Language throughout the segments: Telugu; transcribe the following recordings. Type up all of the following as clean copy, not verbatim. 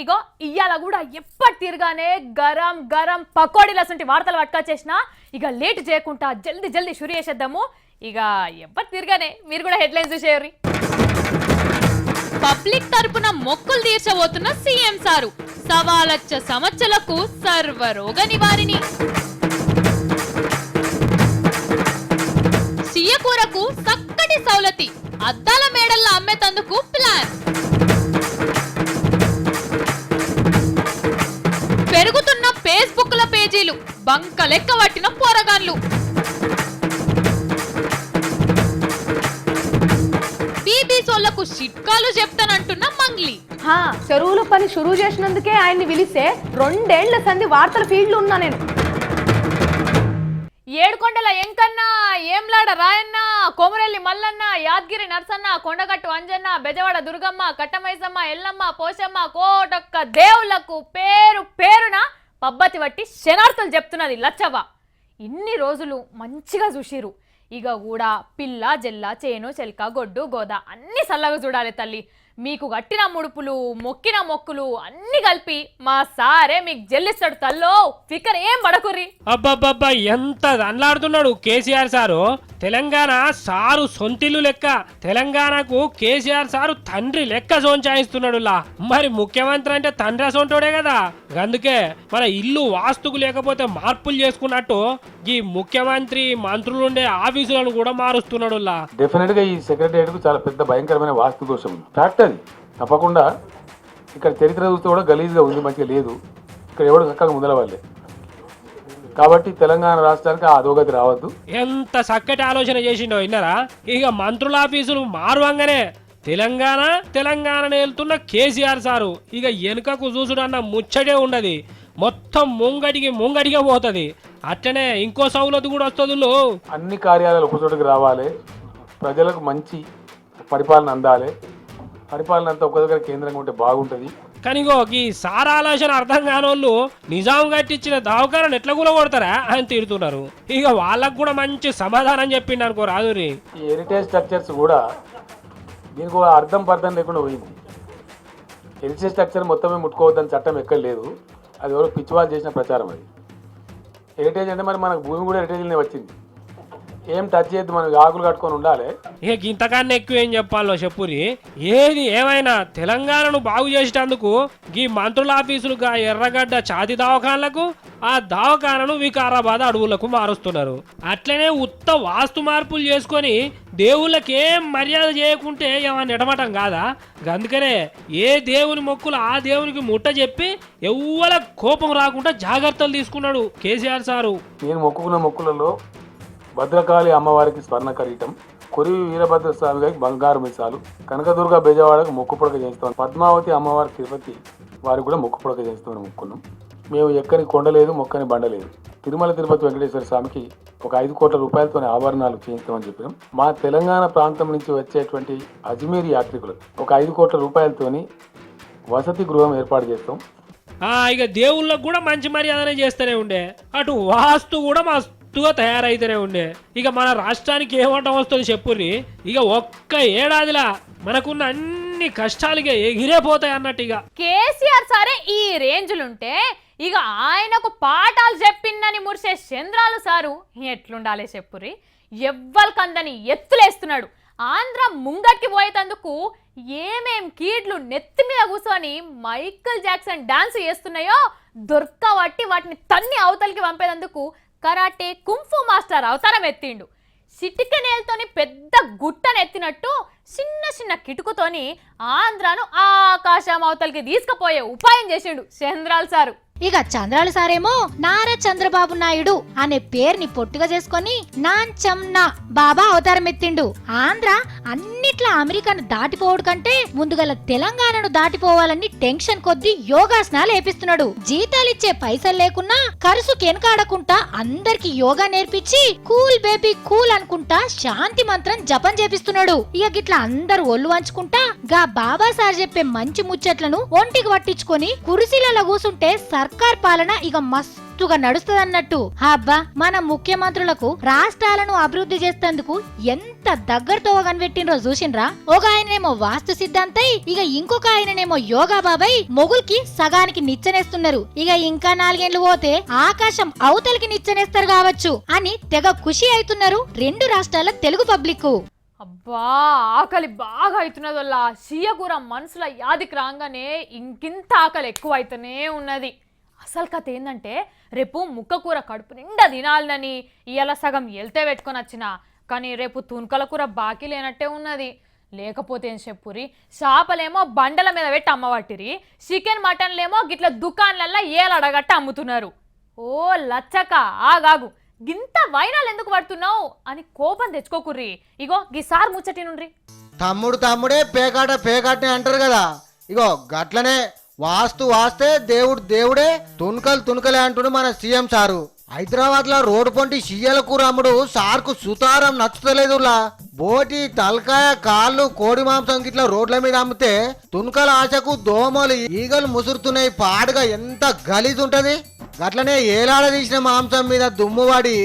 ఇగో ఇయ్యాల కూడా ఎప్పటి తిరగానే గరం గరం పకోడీల అసంటి వార్తలు పట్టుకొచ్చేసిన ఇక లేట్ చేయకుండా జల్దీ జల్దీ షురు చేసేద్దాము. ఇక ఎప్పటి తిరగానే మీరు కూడా హెడ్లైన్స్ చూసేయర్రి. పబ్లిక్ తరపున మొక్కులు తీర్చబోతున్న సీఎం సారు, సవాలచ్చ సమస్యలకు సర్వరోగ నివారిణి. సియ్యకూరకు చక్కటి సౌలతి, అద్దాల మేడల్లో అమ్మేతందుకు ప్లాన్. పెరుగుతున్న ఫేస్బుక్ ల పేజీలు, బంక లెక్క పట్టిన పోరగాన్లు. బీబీసోళ్లకు చిట్కాలు చెప్తానంటున్న మంగ్లీ. చెరువుల పని షురూ చేసినందుకే ఆయన్ని పిలిస్తే 2 ఏళ్ల సంధి వార్తల ఫీల్డ్ ఉన్నా నేను. ఏడుకొండల ఎంకన్న, ఏంలాడ రాయన్న, కోమరెల్లి మల్లన్న, యాద్గిరి నర్సన్న, కొండగట్టు అంజన్న, బెజవాడ దుర్గమ్మ, కట్టమైసమ్మ, ఎల్లమ్మ, పోషమ్మ, కోటొక్క దేవుళ్లకు పేరు పేరున పబ్బతి బట్టి శనార్థులు చెప్తున్నది లచ్చవ్వ. ఇన్ని రోజులు మంచిగా చూసిరు, ఇక కూడా పిల్ల జల్ల చేను చెల్క గొడ్డు గోద అన్ని సల్లగా చూడాలి తల్లి. మీకు కట్టిన ముడుపులు మొక్కిన మొక్కులు అన్ని కలిపి మా సారే మీకు జల్లిస్తాడు తల్లో, ఫికర్ ఏం పడకుర్రి. అబ్బబ్బబ్బా ఎంత దండ్లాడుతున్నాడు కేసీఆర్ సారు. తెలంగాణ సారు సొంతిల్లు లెక్క, తెలంగాణకు కేసీఆర్ సారు తండ్రి లెక్క సోంచాయిస్తున్నాడులా. మరి ముఖ్యమంత్రి అంటే తండ్రి సొంటోడే కదా, అందుకే మన ఇల్లు వాస్తుకు లేకపోతే మార్పులు చేసుకున్నట్టు ఈ ముఖ్యమంత్రి మంత్రులుండే ఆఫీసులను కూడా మారుస్తున్నాడులా. డెఫినెట్ గా ఈ సెక్రటరియట్ కు చాలా పెద్ద భయంకరమైన వాస్తు దోషం ఫ్యాక్ట్ అది తప్పకుండా. ఇక్కడ చరిత్ర చూస్తే కూడా గలీజ్గా ఉంది, మంచిగా లేదు. ఇక్కడ ఎవడు చక్కగా ముందలవాళ్ళే. కాబట్టి తెలంగాణ రాష్ట్రానికి ఆ అధోగతి రావద్దు. ఎంత చక్కటి ఆలోచన చేసిండో విన్నారా. ఇక మంత్రుల ఆఫీసులు మారువంగానే తెలంగాణ తెలంగాణ వెళ్తున్న కేసీఆర్ సారు ఇక వెనుకకు చూసుడన్న ముచ్చటే ఉండదు, మొత్తం ముంగడిగా పోతుంది. అట్లనే ఇంకో సౌలత్ కూడా వస్తుంది. అన్ని కార్యాలయాలు ఒక చోటుకి రావాలి, ప్రజలకు మంచి పరిపాలన అందాలి. పరిపాలన అంతా ఒక దగ్గర కేంద్రంగా ఉంటే బాగుంటుంది. కానీ ఈ సార్ ఆలోచన అర్థం కానోళ్ళు నిజాం కట్టించిన దవాఖానను ఎట్లా కూడా కొడతారా అని తిడుతున్నారు. ఇక వాళ్ళకు కూడా మంచి సమాధానం చెప్పిండు అనుకో రాదురి. ఈ హెరిటేజ్ స్ట్రక్చర్స్ కూడా దీనికి ఒక అర్థం పర్థం లేకుండా పోయింది. హెరిటేజ్ స్ట్రక్చర్ మొత్తమే ముట్టుకోవద్దని చట్టం ఎక్కడ లేదు. అది ఎవరో పిచ్చివాళ్ళు చేసిన ప్రచారం. అది హెరిటేజ్ అంటే మరి మనకు భూమి కూడా హెరిటేజ్లోనే వచ్చింది. ఏం టచ్ చేయద్దు, మనకి ఆకులు కట్టుకొని ఉండాలి. ఇక ఇంతకన్నా ఎక్కువ ఏం చెప్పాలో చెప్పురి. ఏది ఏమైనా తెలంగాణను బాగు చేసేటందుకు ఈ మంత్రుల ఆఫీసులుగా ఎర్రగడ్డ ఛాతి దవాఖానలకు, ఆ దవాఖానను వికారాబాద్ అడవులకు మారుస్తున్నారు. అట్లనే ఉత్త వాస్తు మార్పులు చేసుకొని దేవుళ్ళకి ఏం మర్యాద చేయకుంటే ఏమన్నా ఎడమటం కాదా. అందుకనే ఏ దేవుని మొక్కులు ఆ దేవునికి ముట్ట చెప్పి ఎవ్వల కోపం రాకుండా జాగ్రత్తలు తీసుకున్నాడు కేసీఆర్ సారు. నేను మొక్కుకున్న మొక్కులలో భద్రకాళి అమ్మవారికి స్వర్ణ కరీటం, కొరివి వీరభద్ర స్వామి గారికి బంగారు మిసాలు, కనకదుర్గ బెజవాడకు మొక్కు పుడక చేస్తాం, పద్మావతి అమ్మవారి తిరుపతి వారికి కూడా మొక్కు పుడక చేస్తామని మొక్కున్నాం. మేము ఎక్కని కొండలేదు, మొక్కని బండలేదు. తిరుమల తిరుపతి వెంకటేశ్వర స్వామికి ఒక 5 కోట్ల రూపాయలతోనే ఆభరణాలు చేయిస్తామని చెప్పినాం. మా తెలంగాణ ప్రాంతం నుంచి వచ్చేటువంటి అజ్మీర్ యాత్రికులకు ఒక 5 కోట్ల రూపాయలతోని వసతి గృహం ఏర్పాటు చేస్తాం. ఇక దేవుళ్ళకు కూడా మంచి మర్యాదనే చేస్తూనే ఉండే, అటు వాస్తు కూడా మస్తుగా తయారైతేనే ఉండే. ఇక మన రాష్ట్రానికి ఏమంటం వస్తుంది చెప్పుర్రి. ఇక ఒక్క ఏడాదిలా మనకున్న అన్ని కష్టాలుగా ఎగిరేపోతాయి అన్నట్టు. ఇక కేసీఆర్ సారే ఈ రేంజ్లుంటే ఇక ఆయనకు పాఠాలు చెప్పిందని మురిసే చంద్రాలు సారు ఎట్లుండాలే చెప్పుర్రి. ఎవ్వరికందని ఎత్తులేస్తున్నాడు. ఆంధ్ర ముంగట్కి పోయేటందుకు ఏమేం కీడ్లు నెత్తి మీద కూర్చొని మైకిల్ జాక్సన్ డాన్స్ చేస్తున్నాయో దొరకబట్టి వాటిని తన్ని అవతలికి పంపేందుకు కరాటే కుంఫు మాస్టర్ అవతారం ఎత్తిండు. సిటికనేలతోని పెద్ద గుట్టనెత్తినట్టు చిన్న చిన్న కిటుకుతోని ఆంధ్రాను ఆకాశం అవతలికి తీసుకుపోయే ఉపాయం చేసిండు చంద్రాలు సారు. ఇక చంద్రాలు సారేమో నారా చంద్రబాబు నాయుడు అనే పేరుని పొట్టుగా చేసుకొని నాంచమ్నా బాబా అవతారం ఎత్తిండు. ఆంధ్ర అన్నిట్లా అమెరికాను దాటిపోవడం కంటే ముందుగల తెలంగాణను దాటిపోవాలని టెన్షన్ కొద్దీ యోగాసనాలు వేపిస్తున్నాడు. జీతాలిచ్చే పైసలు లేకున్నా కరుసు కెనకాడకుండా అందరికి యోగా నేర్పించి కూల్ బేబీ కూల్ అనుకుంటా శాంతి మంత్రం జపం చేపిస్తున్నాడు. ఇక గిట్లా అందరు ఒళ్ళు వంచుకుంటా గా బాబా సార్ చెప్పే మంచి ముచ్చట్లను ఒంటికి పట్టించుకొని కుర్చీలలో కూసుంటే సర్కార్ పాలన ఇక మస్తుగా నడుస్తదన్నట్టు. అబ్బా మన ముఖ్యమంత్రులకు రాష్ట్రాలను అభివృద్ధి చేసేందుకు ఎంత దగ్గరతో కనిపెట్టినరో చూసిండ్రా. ఒక ఆయనేమో వాస్తు సిద్ధాంతై, ఇక ఇంకొక ఆయననేమో యోగా బాబాయ్ మొగుల్కి సగానికి నిచ్చెనేస్తున్నారు. ఇక ఇంకా 4 ఏళ్లు పోతే ఆకాశం అవతలికి నిచ్చెనేస్తారు కావచ్చు అని తెగ ఖుషి అవుతున్నారు 2 రాష్ట్రాల తెలుగు పబ్లిక్. అబ్బా ఆకలి బాగా అవుతున్నదల్లా. సీయకూర మనసుల యాదికి రాగానే ఇంకింత ఆకలి ఎక్కువ అవుతూనే ఉన్నది. అసలు కథ ఏంటంటే రేపు ముక్క కూర కడుపు నిండా తినాలని ఇవాళ సగం వెళ్తే పెట్టుకొని వచ్చిన, కానీ రేపు తునకల కూర బాకీ లేనట్టే ఉన్నది. లేకపోతే ఏం చెప్పురి, చేపలేమో బండల మీద పెట్టి అమ్మబట్టిరి, చికెన్ మటన్లేమో గిట్ల దుకాన్లల్లో ఏలడగట్ట అమ్ముతున్నారు. ఓ లచ్చక ఆగాగు, గింత వైనాలు ఎందుకు పడుతున్నావు అని కోపం తెచ్చుకోకుర్రి. ఇగో గీసారి ముచ్చటి నుండ్రి. తమ్ముడే పేకాటనే అంటారు కదా. ఇగో గట్లనే వాస్తు వాస్తే దేవుడు దేవుడే, తునకలే అంటుడు మన సీఎం సారు. హైదరాబాద్ లో రోడ్డు పొంటి షియ్యల కూర అమ్ముడు సార్కు సుతారం నచ్చుతలేదులా. బోటి తలకాయ కాళ్ళు కోడి మాంసం గిట్ల రోడ్ల మీద అమ్మితే తునకల ఆశకు దోమలు ఈగలు ముసురుతున్నాయి. పాడుగా ఎంత గలీజ్ ఉంటది. గట్లనే ఏలాడదీసిన మాంసం మీద దుమ్మువాడి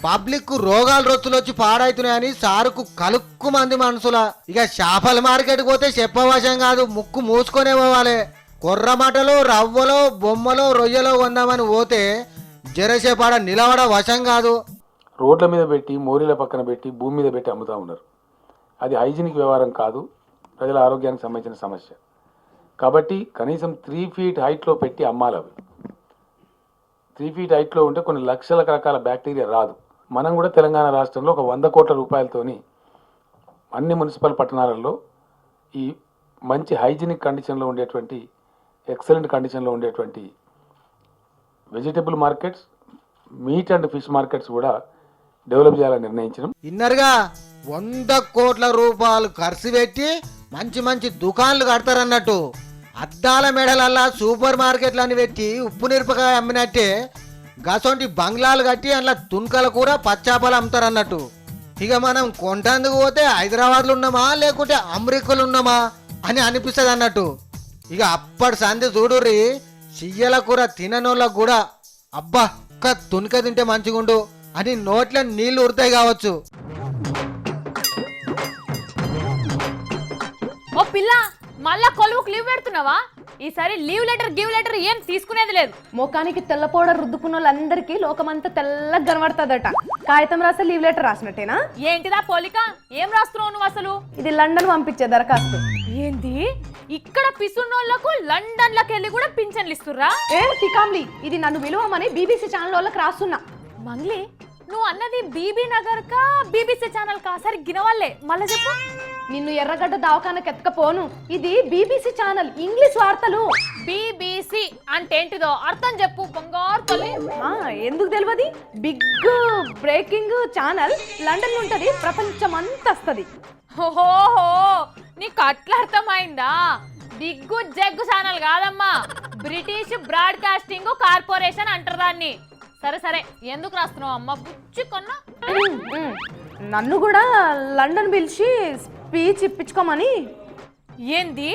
పబ్లిక్ రోగాలు రొచ్చులు వచ్చి పాడైతున్నాయని సారుకు కలుక్కు మంది మనసులా. ఇక చేపల మార్కెట్ పోతే చెప్పవశం కాదు, ముక్కు మూసుకొనే పోవాలి. కొర్రమటలు రవ్వలో బొమ్మలో రొయ్యలో కొందామని పోతే జరసేపాడ నిలవడ వశం కాదు. రోడ్ల మీద పెట్టి మోరీల పక్కన పెట్టి భూమి మీద పెట్టి అమ్ముతూ ఉన్నారు. అది హైజీనిక్ వ్యవహారం కాదు, ప్రజల ఆరోగ్యానికి సంబంధించిన సమస్య. కాబట్టి కనీసం 3 feet హైట్లో పెట్టి అమ్మాలి. అవి 3 feet హైట్లో ఉంటే కొన్ని లక్షల రకాల బ్యాక్టీరియా రాదు. మనం కూడా తెలంగాణ రాష్ట్రంలో ఒక 100 కోట్ల రూపాయలతోని అన్ని మున్సిపల్ పట్టణాలలో ఈ మంచి హైజీనిక్ కండిషన్లో ఉండేటువంటి, ఎక్సలెంట్ కండిషన్లో ఉండేటువంటి vegetable markets, meet and fish markets కూడా డెవలప్ చేయాలని నిర్ణయించడం. ఇన్నర్గా 100 కోట్ల రూపాయలు ఖర్చు పెట్టి మంచి దుకాన్లు కడతారన్నట్టు. అద్దాల మెడలల్లా సూపర్ మార్కెట్లని పెట్టి ఉప్పు మిరపకాయ అమ్మినట్టే గసొంటి బంగ్లాలు కట్టి అందులో తునకల కూర పచ్చాపలు అమ్ముతారన్నట్టు. ఇక మనం కొంటందుకు పోతే హైదరాబాద్లో ఉన్నామా లేకుంటే అమెరికాలో ఉన్నామా అని అనిపిస్తుంది అన్నట్టు. ఇక అప్పటి సంది చూడుర్రి, చియ్యల కూర తిననోళ్ళకు కూడా అబ్బా ఒక్క తునక తింటే మంచిగుండు అని నోట్ల నీళ్లు ఉడతాయి కావచ్చు. ఓ పిల్ల, మళ్ళా కొలువుకు లీవ్ పెడుతున్నావా? ఈసారి లీవ్ లెటర్ ఏం తీసుకునేది లేదు. ముఖానికి తెల్ల పౌడర్ రుద్దుకున్న వాళ్ళందరికీ లోకమంతా తెల్లగా కనబడుతుందట. కాగితం రాస్తే లీవ్ లెటర్ రాసినట్టేనా? ఏంటిదా పోలిక? ఏం రాస్తున్నావు నువ్వు అసలు? ఇది లండన్ పంపించే దరఖాస్తు. ఏంది, ఇక్కడ పిసున్నోళ్లకు లండన్ లకి వెళ్ళి కూడా పింఛన్లు ఇస్తుర్రా? తికామ్లీ, ఇది నన్ను విలువమని బీబీసీ ఛానల్ వాళ్ళకి రాస్తున్నా. మంగ్లీ, నువ్వు అన్నది బీబీ నగర్ కా బీబీసీ ఛానల్ కా? సరి గినవాళ్లే, మళ్ళా చెప్పు. నిన్ను ఎర్రగడ్డ దవాఖానకి ఎత్తకపోను. ఇది బీబీసీ ఛానల్, ఇంగ్లీష్ వార్తలు. బీబీసీ అంటే ఏంటిదో అర్థం చెప్పు బంగారు తల్లి. ఎందుకు తెలియదు? బిగ్ బ్రేకింగ్ ఛానల్, లండన్ ఉంటది, ప్రపంచమంతా వస్తుంది. ఓహో, నీకు అట్లా అర్థమైందా? బిగ్గు జగ్గు ఛానల్ కాదమ్మా, బ్రిటిష్ బ్రాడ్కాస్టింగ్ కార్పొరేషన్ అంటారు దాన్ని. సరే ఎందుకు రాస్తున్నావు అమ్మ బుచ్చి కొన్నా? నన్ను కూడా లండన్ పిలిచి స్పీచ్ ఇప్పించుకోమని. ఏంది,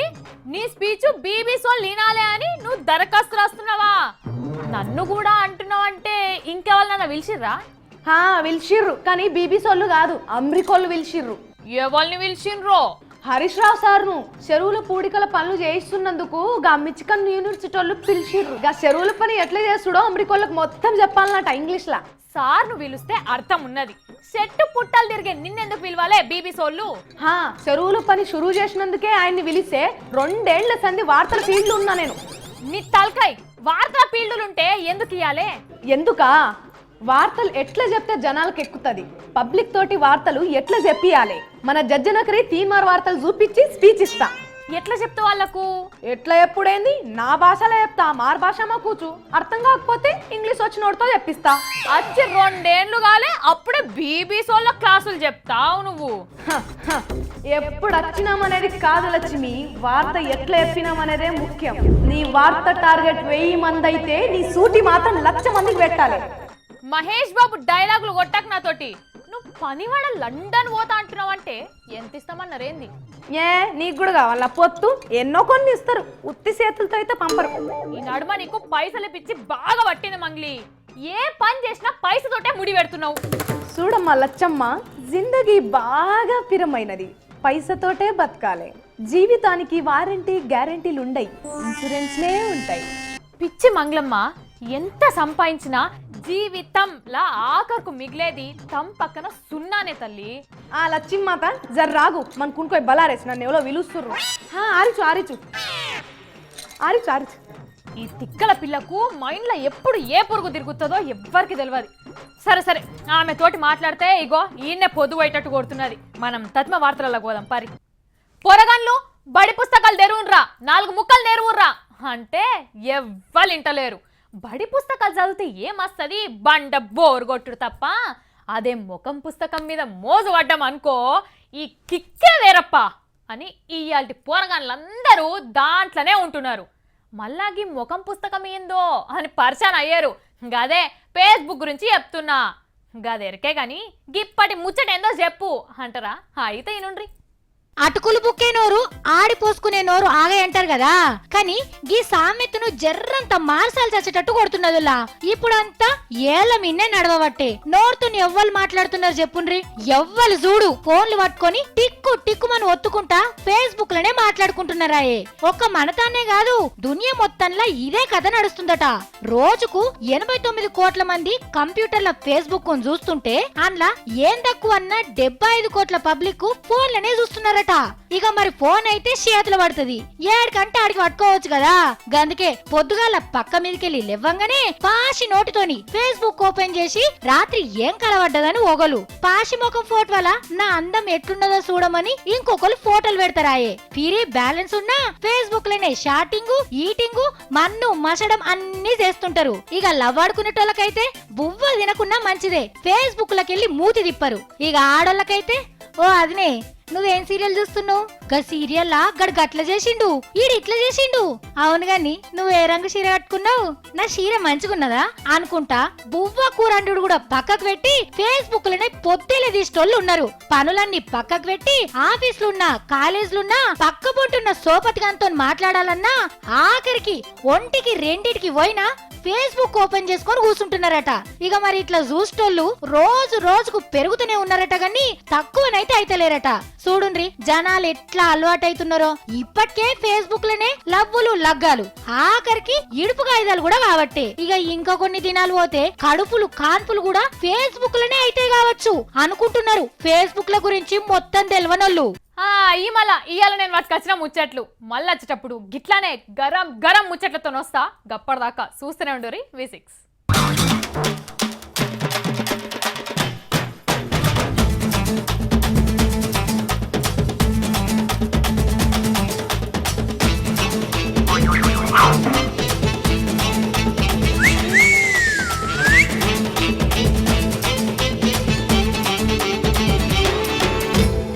నీ స్పీచ్ బీబీసీ వాళ్ళు వినాలే అని నువ్వు దరఖాస్తు రాస్తున్నావా? నన్ను కూడా అంటున్నావు అంటే ఇంకెవరినైనా పిలిచిర్రా? పిలిచిర్రు, కానీ బీబీసీ వాళ్ళు కాదు, అమెరికోళ్ళు పిలిచిర్రు. ఎవరిని పిలిచిండ్రో? హరీష్ రావు సార్ను చెరువుల పూడికల పనులు చేయిస్తున్నందుకు మిచిగన్ యూనివర్సిటీ వాళ్ళు పిలిచిర్రు. చెరువుల పని ఎట్లా చేస్తుడో అమెరికోళ్ళకి మొత్తం చెప్పాలన్నట ఇంగ్లీష్ లా. సార్ ను పిలిస్తే అర్థం ఉన్నది, చెట్టు పుట్టలు తిరిగే నిన్నెందుకు పిలవాలే బీబీసీ వాళ్ళు? చెరువుల పని షురూ చేసినందుకే ఆయన్ని పిలిస్తే 2 ఏళ్ల సంది వార్తల ఫీల్డ్ ఉన్నా నేను. నీ తలకాయ్, వార్తా ఫీల్డులుంటే ఎందుకు ఇయ్యాలే? ఎందుకా? వార్తలు ఎట్లా చెప్తే జనాలకు ఎక్కుతుంది, పబ్లిక్ తోటి వార్తలు ఎట్లా చెప్పియాలి. మన జడ్జనకరి తీన్మార్ వార్తలు చూపించి స్పీచ్ ఇస్తా. ఎట్లా చెప్తా వాళ్ళకు? ఎట్లా ఎప్పుడేంది, నా భాషలో చెప్తా, మార్ భాష మా కూచు. అర్థం కాకపోతే ఇంగ్లీష్ వచ్చినోడితో చెప్పిస్తా. వచ్చి 2 ఏళ్ళు కాలే అప్పుడే బీబీసీ వాళ్ళ క్లాసులు చెప్తావు నువ్వు. ఎప్పుడు వచ్చినామనేది కాదు లక్ష్మి, వార్త ఎట్లా చెప్పినామనేదే ముఖ్యం. నీ వార్త టార్గెట్ 1000 మంది అయితే నీ సూటి మాత్రం 1,00,000 మందికి పెట్టాలి. మహేష్ బాబు డైలాగులు కొట్టకు నాతోటి. నువ్వు పనివాడ లండన్ పోతా అంటున్నావు అంటే ఎంత ఇస్తామన్నారేంది? ఏ నీకు కూడా కావాలా పొత్తు? ఎన్నో కొన్ని ఇస్తారు, ఉత్తి చేతులతో అయితే పంపరు. ఈ నడుమ నీకు పైసలు పిచ్చి బాగా పట్టింది మంగ్లీ. ఏ పని చేసినా పైసతోటే ముడి పెడుతున్నావు. చూడమ్మా లచ్చమ్మ, జిందగీ బాగా పిరమైనది, పైసతోటే బతకాలి. జీవితానికి వారంటీ గ్యారంటీలు ఉండయి, ఇన్సూరెన్స్లే ఉంటాయి. పిచ్చి మంగళమ్మ, ఎంత సంపాదించినా జీవితంలా ఆఖరుకు మిగిలేది తమ్ పక్కన సున్నానే తల్లి. ఆ లచ్చిమ్మాత జర్రాగు, మన కుంకోయ్ బలారేసి నన్ను ఎవరో పిలుస్తుర్రు. ఆరిచు ఆరిచు ఆరిచు ఆరిచు. ఈ తిక్కల పిల్లకు మైండ్లో ఎప్పుడు ఏ పురుగు తిరుగుతుందో ఎవ్వరికి తెలియదు. సరే సరే, ఆమె తోటి మాట్లాడితే ఇగో ఈయన్నే పొద్దు పోయేటట్టు కొడుతున్నది. మనం తత్మ వార్తలలో పోదాం పరి. పొరగన్లు బడి పుస్తకాలు తెరువునరా, 4 ముక్కలు తెరువుర్రా అంటే ఎవ్వరు ఇంటలేరు. బడి పుస్తకాలు చదివితే ఏమస్తుంది, బండ బోరు కొట్టుడు తప్ప. అదే ముఖం పుస్తకం మీద మోజు పడ్డం అనుకో, ఈ కిక్కే వేరప్ప అని ఇయాల్టి పోరగాన్లందరూ దాంట్లోనే ఉంటున్నారు. మళ్ళాగి ముఖం పుస్తకం ఏందో అని పరిచయం అయ్యారు. గదే ఫేస్బుక్ గురించి చెప్తున్నా. గదెరికే గాని గిప్పటి ముచ్చటేందో చెప్పు అంటారా? అయితే ఇనుండ్రి. అటుకులు బుక్కే నోరు ఆడిపోసుకునే నోరు ఆగే అంటారు కదా, కానీ గీ సామెతను జర్రంత మార్సాలు చచ్చేటట్టు కొడుతున్నదిలా. ఇప్పుడంతా ఏళ్ళ మిన్నే నడవబట్టే నోరుతో ఎవ్వరు మాట్లాడుతున్నారు చెప్పుండ్రి. ఎవ్వరు చూడు ఫోన్లు పట్టుకొని టిక్కు టిక్కుమని ఒత్తుకుంటా ఫేస్బుక్ లోనే మాట్లాడుకుంటున్నారాయే. ఒక్క మనతానే కాదు, దునియా మొత్తంలో ఇదే కథ నడుస్తుందట. రోజుకు 89 కోట్ల మంది కంప్యూటర్ల ఫేస్బుక్ చూస్తుంటే అందులో ఏం తక్కువ అన్న 75 కోట్ల పబ్లిక్ ఫోన్లనే చూస్తున్నారు. ఇక మరి ఫోన్ అయితే చేతులు పడుతుంది, ఏడికంటే ఆడికి పట్టుకోవచ్చు కదా. గందుకే పొద్దుగాల పక్క మీదకెళ్ళి లేవ్వంగానే పాసి నోటితోని ఫేస్బుక్ ఓపెన్ చేసి రాత్రి ఏం కలవడ్డదని ఒకలు పాసి ముఖం ఫోటో వల్ల నా అందం ఎట్లున్నదో చూడమని ఇంకొకరు ఫోటోలు పెడతారాయే. ఫిరీ బ్యాలెన్స్ ఉన్నా ఫేస్బుక్ లోనే షాటింగ్ ఈటింగ్ మన్ను మసడం అన్ని చేస్తుంటారు. ఇక లవ్వాడుకునేటోళ్ళకైతే బువ్వ తినకున్నా మంచిదే, ఫేస్బుక్ లకెళ్ళి మూతి తిప్పరు. ఇక ఆడోళ్ళకైతే ఓ అదినే నువ్వేం సీరియల్ చూస్తున్నావు, గా సీరియల్ గడు గట్ల చేసిండు ఈడు ఇట్లా చేసిండు. అవును గాని నువ్వే రంగు చీర కట్టుకున్నావు, నా చీర మంచిగున్నదా అనుకుంటా బువ్వ కూరండు కూడా పక్కకు పెట్టి ఫేస్బుక్ లోనే పొద్దులే తీసేటోళ్ళు ఉన్నారు. పనులన్నీ పక్కకు పెట్టి ఆఫీసులున్నా కాలేజీలున్నా పక్క పొంటున్న సోపతిగాంతో మాట్లాడాలన్నా ఆఖరికి ఒంటికి రెండిటికి పోయినా ఫేస్బుక్ ఓపెన్ చేసుకొని కూర్చుంటున్నారట. ఇక మరి ఇట్లా చూసేటోళ్ళు రోజు రోజుకు పెరుగుతూనే ఉన్నారట, గాని తక్కువనైతే అయితలేరట. చూడుండ్రి జనాలు ఎట్లా అలవాటైతున్నారో. ఇప్పటికే ఫేస్బుక్ లోనే లవ్వులు లగ్గాలు, ఆఖరికి ఇడుపు కాయిదాలు కూడా కాబట్టే. ఇక ఇంకా కొన్ని దినాలు పోతే కడుపులు కాన్పులు కూడా ఫేస్బుక్ లోనే అయితే కావచ్చు అనుకుంటున్నారు ఫేస్బుక్ ల గురించి మొత్తం తెలియనోళ్ళు. ఇవాళ నేను పట్టుకొచ్చిన ముచ్చట్లు మళ్ళీ వచ్చేటప్పుడు గిట్లానే గరం గరం ముచ్చట్లతో వస్తా. గప్పటిదాకా చూస్తూనే ఉండురి V6.